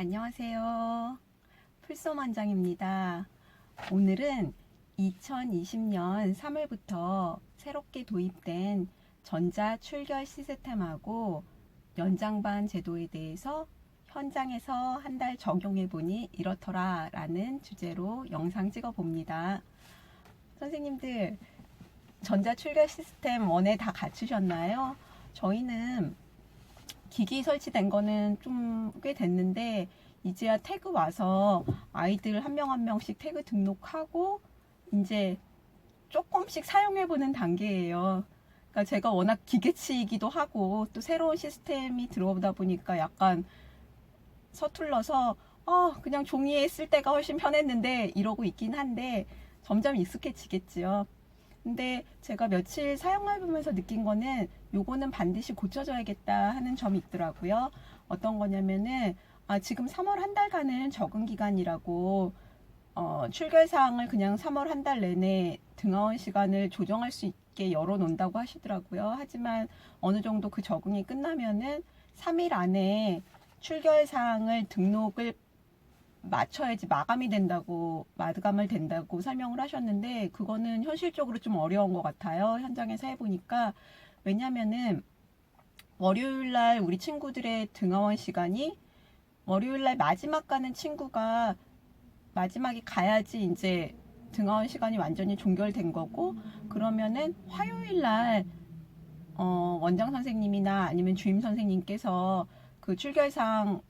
안녕하세요. 풀소만장입니다. 오늘은 2020년 3월부터 새롭게 도입된 전자 출결 시스템하고 연장반 제도에 대해서 현장에서 한 달 적용해 보니 이렇더라 라는 주제로 영상 찍어 봅니다. 선생님들, 전자 출결 시스템 원에 다 갖추셨나요? 저희는 기기 설치된 거는 좀 꽤 됐는데 이제야 태그 와서 아이들 한 명 한 명씩 태그 등록하고 이제 조금씩 사용해보는 단계예요. 그러니까 제가 워낙 기계치이기도 하고 또 새로운 시스템이 들어오다 보니까 약간 서툴러서 그냥 종이에 쓸 때가 훨씬 편했는데 이러고 있긴 한데 점점 익숙해지겠지요. 근데 제가 며칠 사용해보면서 느낀 거는 요거는 반드시 고쳐줘야겠다 하는 점이 있더라고요. 어떤 거냐면은 지금 3월 한 달간은 적응 기간이라고 출결 사항을 그냥 3월 한 달 내내 등하원 시간을 조정할 수 있게 열어놓는다고 하시더라고요. 하지만 어느 정도 그 적응이 끝나면은 3일 안에 출결 사항을 등록을 맞춰야지 마감이 된다고, 마감을 된다고 설명을 하셨는데 그거는 현실적으로 좀 어려운 것 같아요. 현장에서 해보니까. 왜냐면은 월요일날 우리 친구들의 등하원 시간이 월요일날 마지막 가는 친구가 마지막에 가야지 이제 등하원 시간이 완전히 종결된 거고, 그러면은 화요일날 원장 선생님이나 아니면 주임 선생님께서 그 출결사항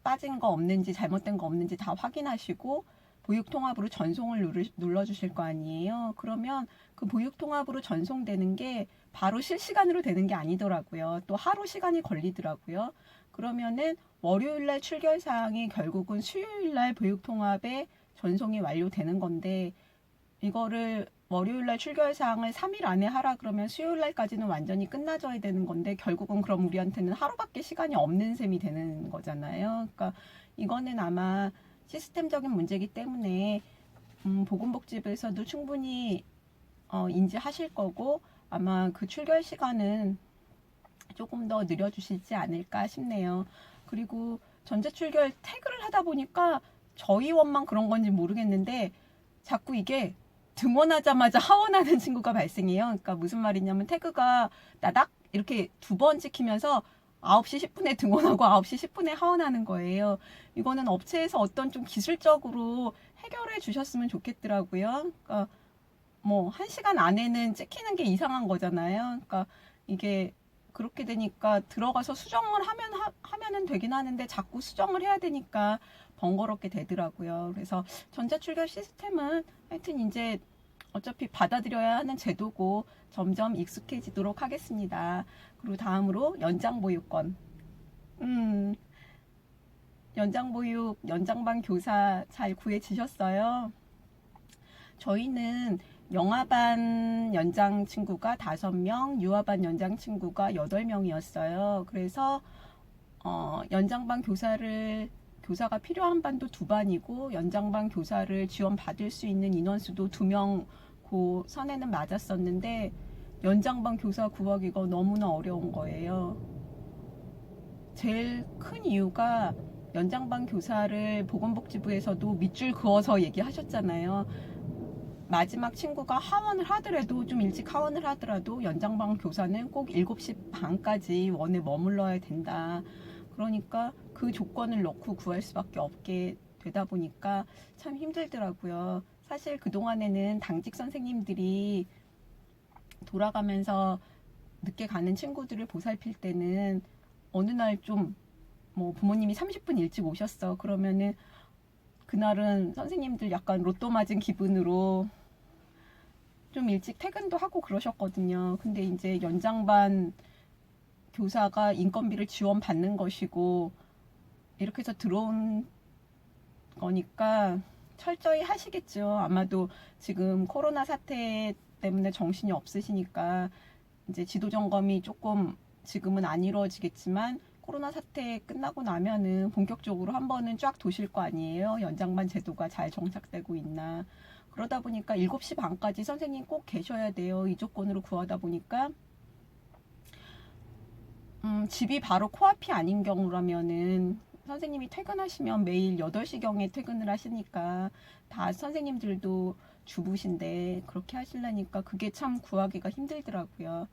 빠진 거 없는지 잘못된 거 없는지 다 확인하시고 보육통합으로 전송을 눌러주실 거 아니에요. 그러면 그 보육통합으로 전송되는 게 바로 실시간으로 되는 게 아니더라고요. 또 하루 시간이 걸리더라고요. 그러면은 월요일날 출결사항이 결국은 수요일날 보육통합에 전송이 완료되는 건데, 이거를 월요일날 출결사항을 3일 안에 하라 그러면 수요일날까지는 완전히 끝나져야 되는 건데 결국은 그럼 우리한테는 하루밖에 시간이 없는 셈이 되는 거잖아요. 그러니까 이거는 아마 시스템적인 문제이기 때문에 보건복지부에서도 충분히 인지하실 거고 아마 그 출결 시간은 조금 더 늘려주시지 않을까 싶네요. 그리고 전자출결 태그를 하다 보니까 저희 원만 그런 건지 모르겠는데 자꾸 이게 등원하자마자 하원하는 친구가 발생해요. 그러니까 무슨 말이냐면 태그가 나닥 이렇게 두 번 찍히면서 9시 10분에 등원하고 9시 10분에 하원하는 거예요. 이거는 업체에서 어떤 좀 기술적으로 해결해 주셨으면 좋겠더라고요. 그러니까 뭐 1시간 안에는 찍히는 게 이상한 거잖아요. 그러니까 이게 그렇게 되니까 들어가서 수정을 하면은 되긴 하는데 자꾸 수정을 해야 되니까 번거롭게 되더라고요. 그래서 전자출결 시스템은 하여튼 이제 어차피 받아들여야 하는 제도고 점점 익숙해지도록 하겠습니다. 그리고 다음으로 연장보육권. 연장보육, 연장반 교사 잘 구해지셨어요? 저희는 영아반 연장 친구가 5명, 유아반 연장 친구가 8명이었어요. 그래서 연장반 교사가 필요한 반도 2반이고 연장반 교사를 지원받을 수 있는 인원수도 2명 그 선에는 맞았었는데 연장반 교사 구하기가 너무나 어려운 거예요. 제일 큰 이유가 연장반 교사를 보건복지부에서도 밑줄 그어서 얘기하셨잖아요. 마지막 친구가 하원을 하더라도 좀 일찍 하원을 하더라도 연장반 교사는 꼭 7시 반까지 원에 머물러야 된다. 그러니까 그 조건을 넣고 구할 수밖에 없게 되다 보니까 참 힘들더라고요. 사실 그동안에는 당직 선생님들이 돌아가면서 늦게 가는 친구들을 보살필 때는 어느 날 좀 뭐 부모님이 30분 일찍 오셨어. 그러면은 그날은 선생님들 약간 로또 맞은 기분으로 좀 일찍 퇴근도 하고 그러셨거든요. 근데 이제 연장반 교사가 인건비를 지원받는 것이고 이렇게 해서 들어온 거니까 철저히 하시겠죠. 아마도 지금 코로나 사태 때문에 정신이 없으시니까 이제 지도 점검이 조금 지금은 안 이루어지겠지만 코로나 사태 끝나고 나면은 본격적으로 한 번은 쫙 도실 거 아니에요. 연장반 제도가 잘 정착되고 있나. 그러다 보니까 7시 반까지 선생님 꼭 계셔야 돼요. 이 조건으로 구하다 보니까 집이 바로 코앞이 아닌 경우라면은 선생님이 퇴근하시면 매일 8시경에 퇴근을 하시니까 다 선생님들도 주부신데 그렇게 하시려니까 그게 참 구하기가 힘들더라고요.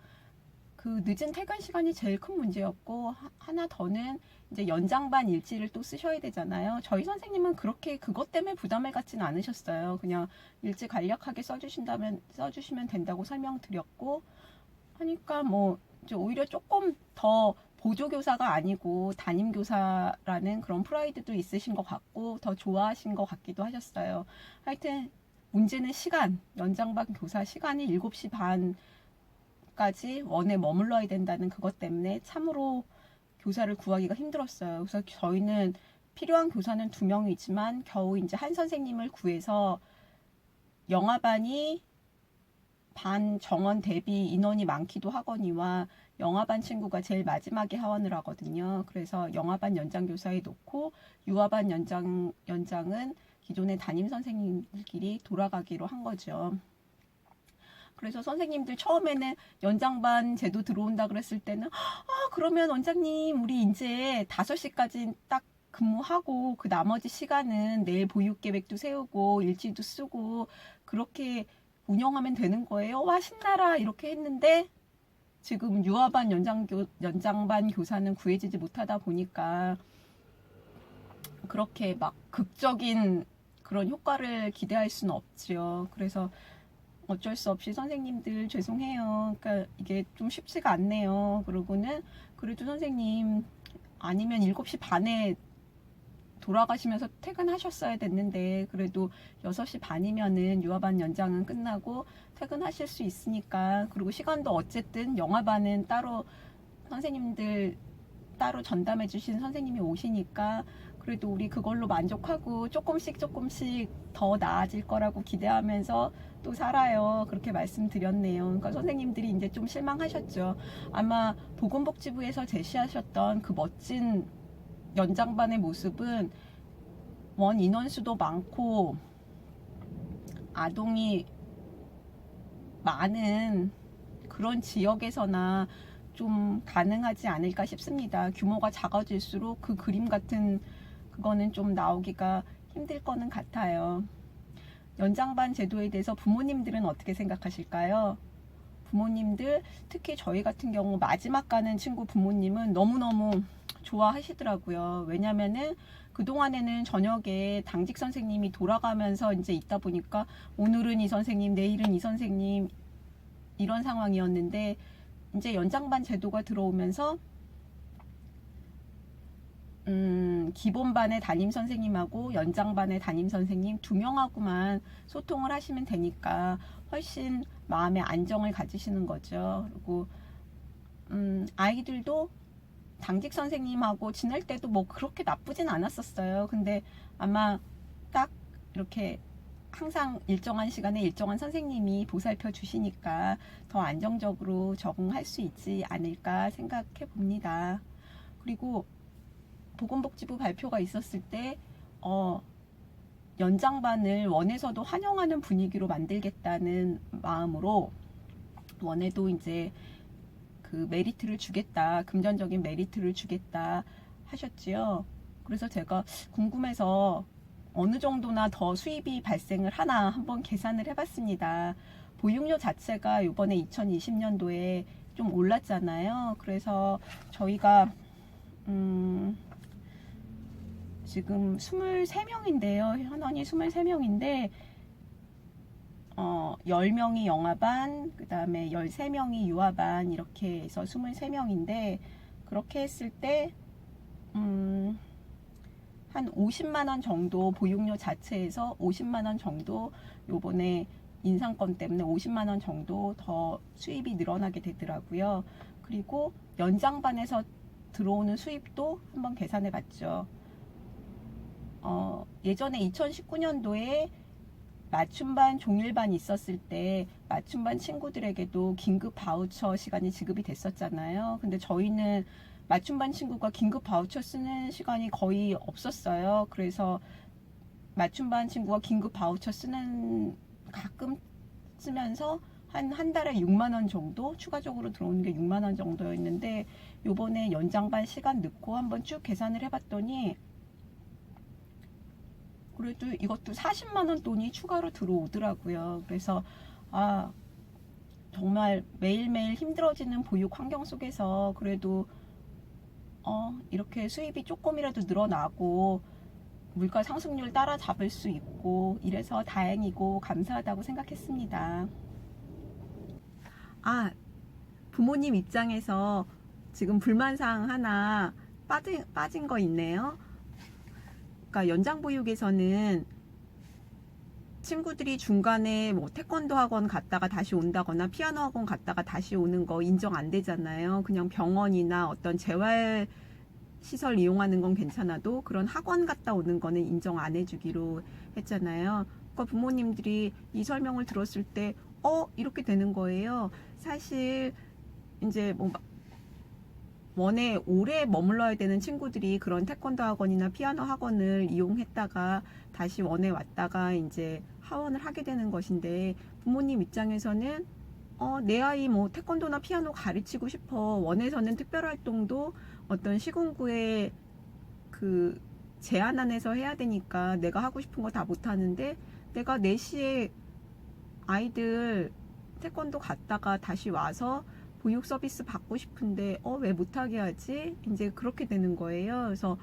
그 늦은 퇴근 시간이 제일 큰 문제였고 하나 더는 이제 연장반 일지를 또 쓰셔야 되잖아요. 저희 선생님은 그렇게 그것 때문에 부담을 갖지는 않으셨어요. 그냥 일지 간략하게 써주시면 된다고 설명드렸고 하니까 뭐 이제 오히려 조금 더 보조교사가 아니고 담임교사라는 그런 프라이드도 있으신 것 같고 더 좋아하신 것 같기도 하셨어요. 하여튼 문제는 시간, 연장반 교사 시간이 7시 반까지 원에 머물러야 된다는 그것 때문에 참으로 교사를 구하기가 힘들었어요. 그래서 저희는 필요한 교사는 2명이지만 겨우 이제 한 선생님을 구해서 영아반이 반 정원 대비 인원이 많기도 하거니와 영아반 친구가 제일 마지막에 하원을 하거든요. 그래서 영아반 연장교사에 놓고 유아반 연장은 기존의 담임 선생님들끼리 돌아가기로 한 거죠. 그래서 선생님들 처음에는 연장반 제도 들어온다 그랬을 때는 그러면 원장님 우리 이제 5시까지 딱 근무하고 그 나머지 시간은 내일 보육 계획도 세우고 일지도 쓰고 그렇게 운영하면 되는 거예요. 와 신나라 이렇게 했는데 지금 유아반 연장반 교사는 구해지지 못하다 보니까 그렇게 막 극적인 그런 효과를 기대할 수는 없지요. 그래서 어쩔 수 없이 선생님들 죄송해요. 그러니까 이게 좀 쉽지가 않네요. 그러고는 그래도 선생님 아니면 7시 반에 돌아가시면서 퇴근하셨어야 됐는데 그래도 6시 반이면은 유아반 연장은 끝나고 퇴근하실 수 있으니까 그리고 시간도 어쨌든 영아반은 따로 선생님들 따로 전담해 주신 선생님이 오시니까 그래도 우리 그걸로 만족하고 조금씩 더 나아질 거라고 기대하면서 또 살아요. 그렇게 말씀드렸네요. 그러니까 선생님들이 이제 좀 실망하셨죠. 아마 보건복지부에서 제시하셨던 그 멋진 연장반의 모습은 원 인원수도 많고 아동이 많은 그런 지역에서나 좀 가능하지 않을까 싶습니다. 규모가 작아질수록 그 그림 같은 그거는 좀 나오기가 힘들 거는 같아요. 연장반 제도에 대해서 부모님들은 어떻게 생각하실까요? 부모님들 특히 저희 같은 경우 마지막 가는 친구 부모님은 너무너무 좋아하시더라고요. 왜냐면은 그동안에는 저녁에 당직 선생님이 돌아가면서 이제 있다 보니까 오늘은 이 선생님, 내일은 이 선생님 이런 상황이었는데 이제 연장반 제도가 들어오면서 기본반의 담임 선생님하고 연장반의 담임 선생님 2명하고만 소통을 하시면 되니까 훨씬 마음의 안정을 가지시는 거죠. 그리고 아이들도 당직 선생님하고 지낼 때도 뭐 그렇게 나쁘진 않았었어요. 근데 아마 딱 이렇게 항상 일정한 시간에 일정한 선생님이 보살펴 주시니까 더 안정적으로 적응할 수 있지 않을까 생각해 봅니다. 그리고 보건복지부 발표가 있었을 때 연장반을 원에서도 환영하는 분위기로 만들겠다는 마음으로 원에도 이제 그 메리트를 주겠다, 금전적인 메리트를 주겠다 하셨지요. 그래서 제가 궁금해서 어느 정도나 더 수입이 발생을 하나 한번 계산을 해봤습니다. 보육료 자체가 이번에 2020년도에 좀 올랐잖아요. 그래서 저희가 지금 23명인데요. 현원이 23명인데 10명이 영아반, 그 다음에 13명이 유아반 이렇게 해서 23명인데 그렇게 했을 때 한 50만원 정도 보육료 자체에서 50만원 정도 요번에 인상권 때문에 50만원 정도 더 수입이 늘어나게 되더라고요. 그리고 연장반에서 들어오는 수입도 한번 계산해 봤죠. 예전에 2019년도에 맞춤반, 종일반 있었을 때 맞춤반 친구들에게도 긴급 바우처 시간이 지급이 됐었잖아요. 근데 저희는 맞춤반 친구가 긴급 바우처 쓰는 시간이 거의 없었어요. 그래서 맞춤반 친구가 긴급 바우처 쓰는 가끔 쓰면서 한 달에 6만원 정도 추가적으로 들어오는 게 6만원 정도였는데 요번에 연장반 시간 넣고 한번 쭉 계산을 해봤더니 그래도 이것도 40만 원 돈이 추가로 들어오더라고요. 그래서 정말 매일매일 힘들어지는 보육 환경 속에서 그래도 이렇게 수입이 조금이라도 늘어나고 물가 상승률 따라잡을 수 있고 이래서 다행이고 감사하다고 생각했습니다. 부모님 입장에서 지금 불만사항 하나 빠진 거 있네요. 그러니까 연장보육에서는 친구들이 중간에 뭐 태권도 학원 갔다가 다시 온다거나 피아노 학원 갔다가 다시 오는 거 인정 안 되잖아요. 그냥 병원이나 어떤 재활 시설 이용하는 건 괜찮아도 그런 학원 갔다 오는 거는 인정 안 해주기로 했잖아요. 그러니까 부모님들이 이 설명을 들었을 때 이렇게 되는 거예요. 사실 이제 뭐 원에 오래 머물러야 되는 친구들이 그런 태권도 학원이나 피아노 학원을 이용했다가 다시 원에 왔다가 이제 하원을 하게 되는 것인데, 부모님 입장에서는 내 아이 뭐 태권도나 피아노 가르치고 싶어, 원에서는 특별활동도 어떤 시군구의 그 제한 안에서 해야 되니까 내가 하고 싶은 거 다 못하는데, 내가 4시에 아이들 태권도 갔다가 다시 와서 보육 서비스 받고 싶은데 왜 못하게 하지? 이제 그렇게 되는 거예요. 그래서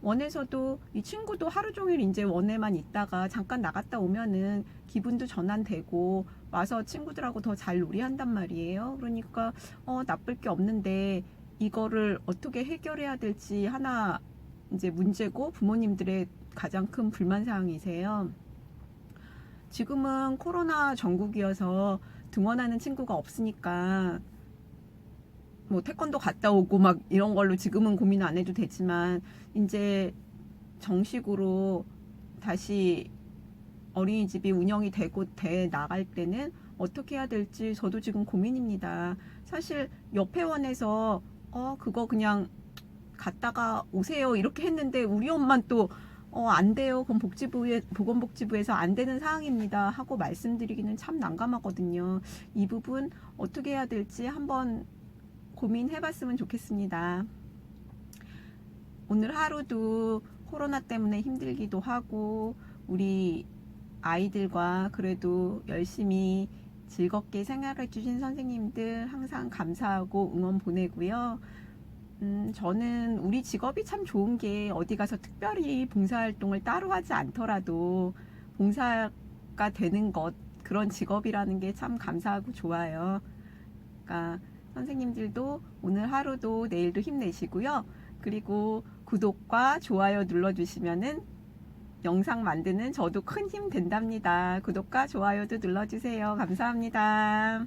원에서도 이 친구도 하루 종일 이제 원에만 있다가 잠깐 나갔다 오면은 기분도 전환되고 와서 친구들하고 더 잘 놀이한단 말이에요. 그러니까 나쁠 게 없는데 이거를 어떻게 해결해야 될지 하나 이제 문제고 부모님들의 가장 큰 불만 사항이세요. 지금은 코로나 전국이어서 등원하는 친구가 없으니까 뭐 태권도 갔다 오고 막 이런 걸로 지금은 고민 안 해도 되지만, 이제 정식으로 다시 어린이집이 운영이 돼 나갈 때는 어떻게 해야 될지 저도 지금 고민입니다. 사실 옆 회원에서 그거 그냥 갔다가 오세요 이렇게 했는데 우리 엄마는 또 안 돼요, 그건 보건복지부에서 안 되는 사항입니다 하고 말씀드리기는 참 난감하거든요. 이 부분 어떻게 해야 될지 한번 고민해 봤으면 좋겠습니다. 오늘 하루도 코로나 때문에 힘들기도 하고 우리 아이들과 그래도 열심히 즐겁게 생활해 주신 선생님들 항상 감사하고 응원 보내고요. 저는 우리 직업이 참 좋은 게 어디 가서 특별히 봉사활동을 따로 하지 않더라도 봉사가 되는 것, 그런 직업이라는 게 참 감사하고 좋아요. 그러니까 선생님들도 오늘 하루도 내일도 힘내시고요. 그리고 구독과 좋아요 눌러주시면은 영상 만드는 저도 큰 힘 된답니다. 구독과 좋아요도 눌러주세요. 감사합니다.